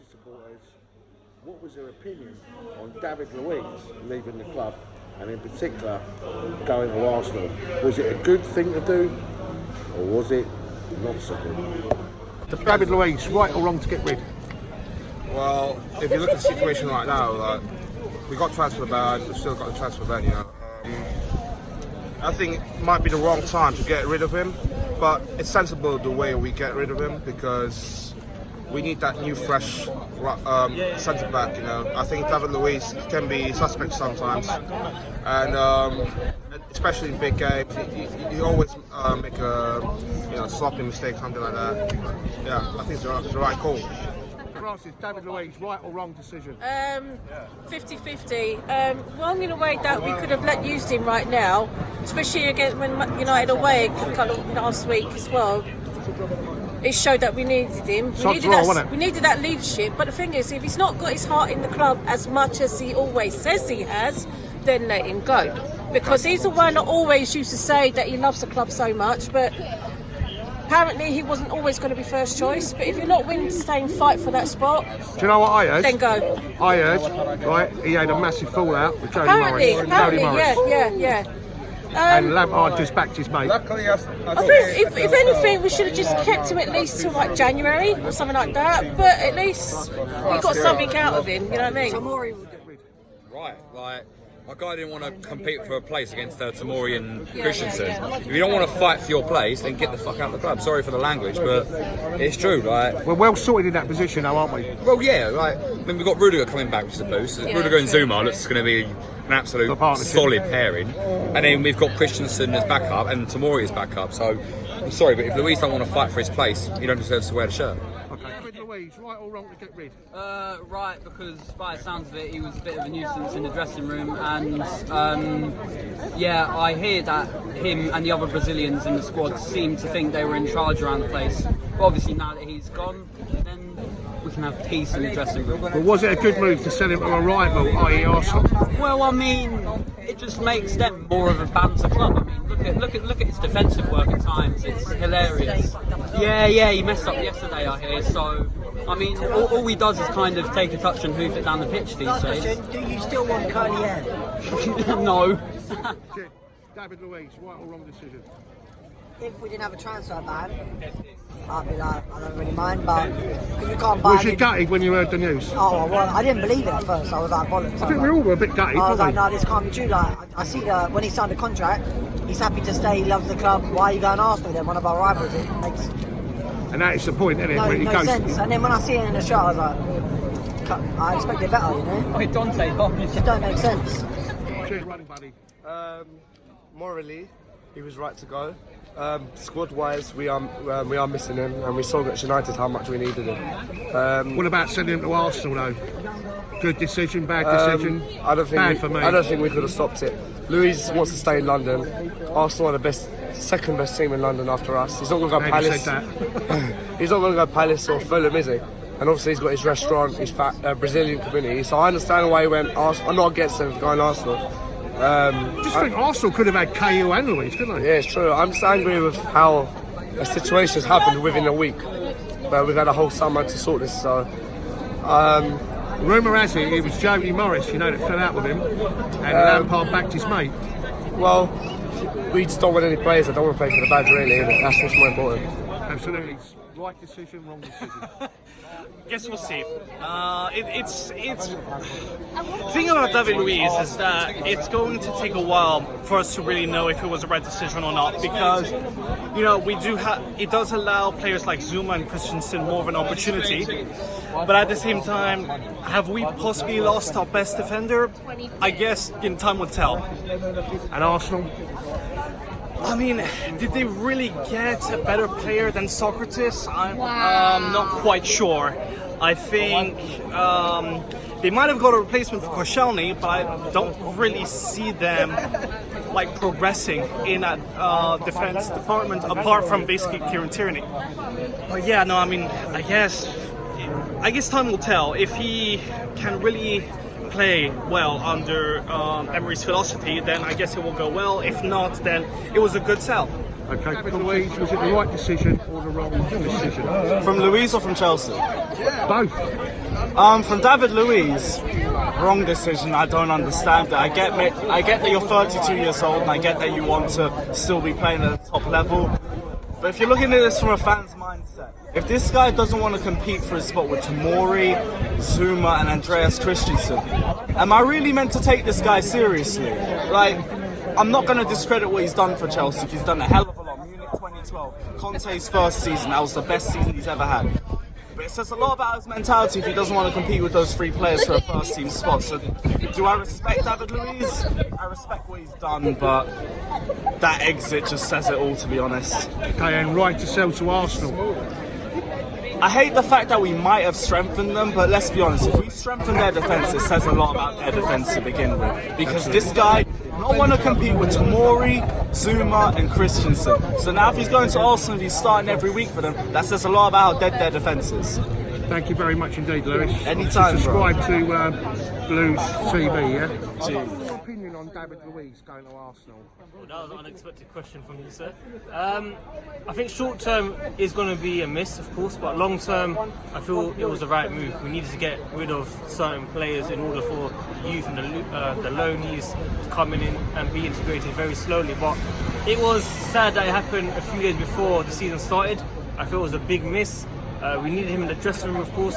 Chelsea supporters, what was their opinion on David Luiz leaving the club, and in particular going to Arsenal? Was it a good thing to do, or was it not so good? David Luiz, right or wrong to get rid? Well, if you look at the situation right now, like, we got transfer ban, we've still got the transfer ban, you know. I think it might be the wrong time to get rid of him, but it's sensible the way we get rid of him because we need that new, fresh centre back. You know, I think David Luiz can be suspect sometimes, and especially in big games, you always make a sloppy mistake, something like that. Yeah, I think it's the right call. Francis, David Luiz, right or wrong decision? 50-50. Wrong in a way that we could have used him right now, especially against when United away kind of last week as well. It showed that we needed him. We needed that leadership. But the thing is, if he's not got his heart in the club as much as he always says he has, then let him go. Because he's the one that always used to say that he loves the club so much, but apparently he wasn't always going to be first choice, but if you're not willing to stay and fight for that spot, do you know what I heard? Then go. I heard, right, he had a massive fallout with Jody Apparently, Morris. yeah. And Lampard just backed his mate. Luckily, I think if anything, we should have just kept him at least till like January or something like that. But at least we got something out of him. You know what I mean? Right, like. My guy didn't want to compete for a place against Tamori and Christensen. If you don't want to fight for your place, then get the fuck out of the club. Sorry for the language, but it's true. Like, we're well sorted in that position now, aren't we? Well, yeah. Like, I mean, we've got Rudiger coming back, which is a boost. Rudiger and Zuma looks going to be an absolute solid pairing. And then we've got Christensen as backup and Tamori as backup. So, I'm sorry, but if Luiz don't want to fight for his place, he don't deserve to wear the shirt. David Luiz, right or wrong to get rid? Right, because by the sounds of it, he was a bit of a nuisance in the dressing room, and I hear that him and the other Brazilians in the squad seem to think they were in charge around the place. But obviously, now that he's gone, then we can have peace in the dressing room. But was it a good move to sell him to a rival, i.e. Arsenal? Well, I mean, it just makes them more of a banter club. I mean, look at his defensive work at times. It's hilarious. Yeah, he messed up yesterday, I hear. So, I mean, all he does is kind of take a touch and hoof it down the pitch these days. Do you still want curly hair? No. David Luiz, right or wrong decision? If we didn't have a transfer ban, I'd be like, I don't really mind, but because we can't buy. Was you gutted when you heard the news? Oh well, I didn't believe it at first. I was like, bollocks. I think we all were a bit gutted. I was like, no, this can't be true. Like, I see that when he signed the contract, he's happy to stay. He loves the club. Why are you going to Arsenal then? One of our rivals. It makes and that is the point, isn't it? no sense. And then when I see it in the shot, I was like, I expected better, you know. Wait, Dante, it just don't make sense. Cheers, running buddy. Morally, he was right to go. Squad-wise, we are missing him, and we saw at United how much we needed him. What about sending him to Arsenal, though? Good decision, bad decision? I don't think we could have stopped it. Luiz wants to stay in London. Arsenal are the second best team in London after us. He's not going to go Palace. He's not going to go Palace or Fulham, is he? And obviously he's got his restaurant, his Brazilian community. So I understand why he went Arsenal. I'm not against him going Arsenal. Think Arsenal could have had KU and Luiz, couldn't they? Yeah, it's true. I'm just angry with how a situation's happened within a week. But we've had a whole summer to sort this, so... Rumour has it was Jody Morris, that fell out with him, and Lampard backed his mate. Well, we just don't want any players that don't want to play for the badge, really, innit? That's what's more important. Absolutely. Right decision, wrong decision. Guess we'll see. The thing about David Luiz is that it's going to take a while for us to really know if it was the right decision or not, because it does allow players like Zuma and Christensen more of an opportunity, but at the same time, have we possibly lost our best defender? I guess time will tell. And Arsenal? I mean, did they really get a better player than Socrates? I'm not quite sure. I think they might have got a replacement for Koscielny, but I don't really see them progressing in that defense department apart from basically Kieran Tierney. But yeah, no, I mean, I guess time will tell if he can really play well under Emery's philosophy. Then I guess it will go well. If not, then it was a good sell. Okay, David Luiz, was it the right decision or the wrong decision? From Luiz or from Chelsea? Both. From David Luiz, wrong decision. I don't understand it. I get that you're 32 years old, and I get that you want to still be playing at the top level. But if you're looking at this from a fan's mindset, if this guy doesn't want to compete for his spot with Tomori, Zuma, and Andreas Christensen, am I really meant to take this guy seriously? Like, I'm not going to discredit what he's done for Chelsea. He's done a hell of a lot. Munich 2012, Conte's first season, that was the best season he's ever had. But it says a lot about his mentality if he doesn't want to compete with those three players for a first team spot. So do I respect David Luiz? I respect what he's done, but that exit just says it all, to be honest. Okay, and right to sell to Arsenal. I hate the fact that we might have strengthened them, but let's be honest, if we strengthen their defence, it says a lot about their defence to begin with. Because this guy did not want to compete with Tomori, Zuma and Christensen. So now if he's going to Arsenal, he's starting every week for them, that says a lot about how dead their defence is. Thank you very much indeed, Lewis. Anytime, subscribe bro. to Blues TV, yeah? Cheers. What's your opinion on David Luiz going to Arsenal? Well, that was an unexpected question from you, sir. I think short term is going to be a miss, of course, but long term, I feel it was the right move. We needed to get rid of certain players in order for youth and the loanees to come in and be integrated very slowly. But it was sad that it happened a few days before the season started. I feel it was a big miss. We needed him in the dressing room, of course,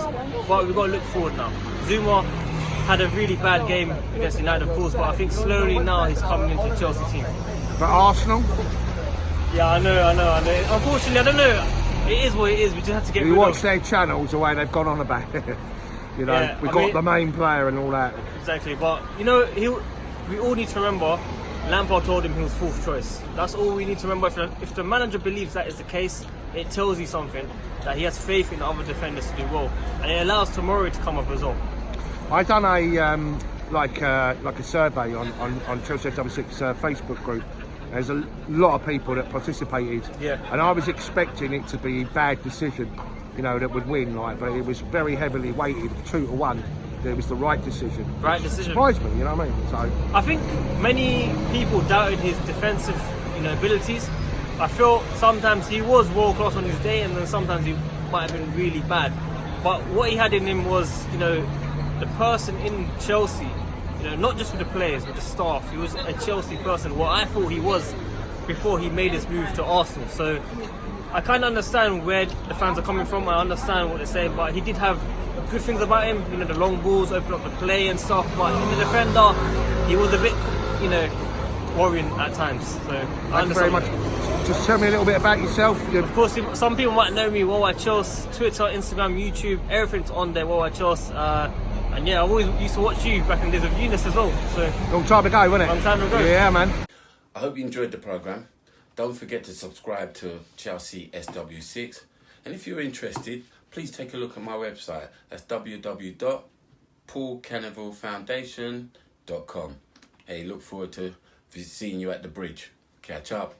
but we've got to look forward now. Zuma had a really bad game against United, of course, but I think slowly now he's coming into the Chelsea team. But Arsenal? Yeah, I know. Unfortunately, I don't know. It is what it is. We just have to get rid You of. watch their channels the way they've gone on about it. You know, Yeah, we've I got mean- the main player and all that. Exactly, but you know, we all need to remember Lampard told him he was fourth choice. That's all we need to remember. If the manager believes that is the case, it tells you something, that he has faith in the other defenders to do well, and it allows Tomori to come up as well. I done a like a survey on Chelsea FW6 Facebook group. There's a lot of people that participated, Yeah. and I was expecting it to be a bad decision, you know, that would win, like, but it was very heavily weighted 2-1. That it was the right decision. Right decision. Surprised me, you know what I mean? So I think many people doubted his defensive, abilities. I feel sometimes he was world class on his day, and then sometimes he might have been really bad. But what he had in him was, the person in Chelsea, not just with the players, with the staff. He was a Chelsea person. What I thought he was before he made his move to Arsenal. So I kind of understand where the fans are coming from. I understand what they're saying, but he did have good things about him. The long balls, open up the play and stuff. But in the defender, he was a bit, worrying at times. So thank you very much. Just tell me a little bit about yourself. Of course, some people might know me, Worldwide Chelsea, Twitter, Instagram, YouTube, everything's on there, Worldwide Chelsea. And yeah, I always used to watch you back in the days of Eunice as well. So Long time ago, wasn't it? Long time ago. Yeah, man. I hope you enjoyed the programme. Don't forget to subscribe to Chelsea SW6. And if you're interested, please take a look at my website. That's www.paulcannavillefoundation.com. Hey, look forward to seeing you at the bridge. Catch up.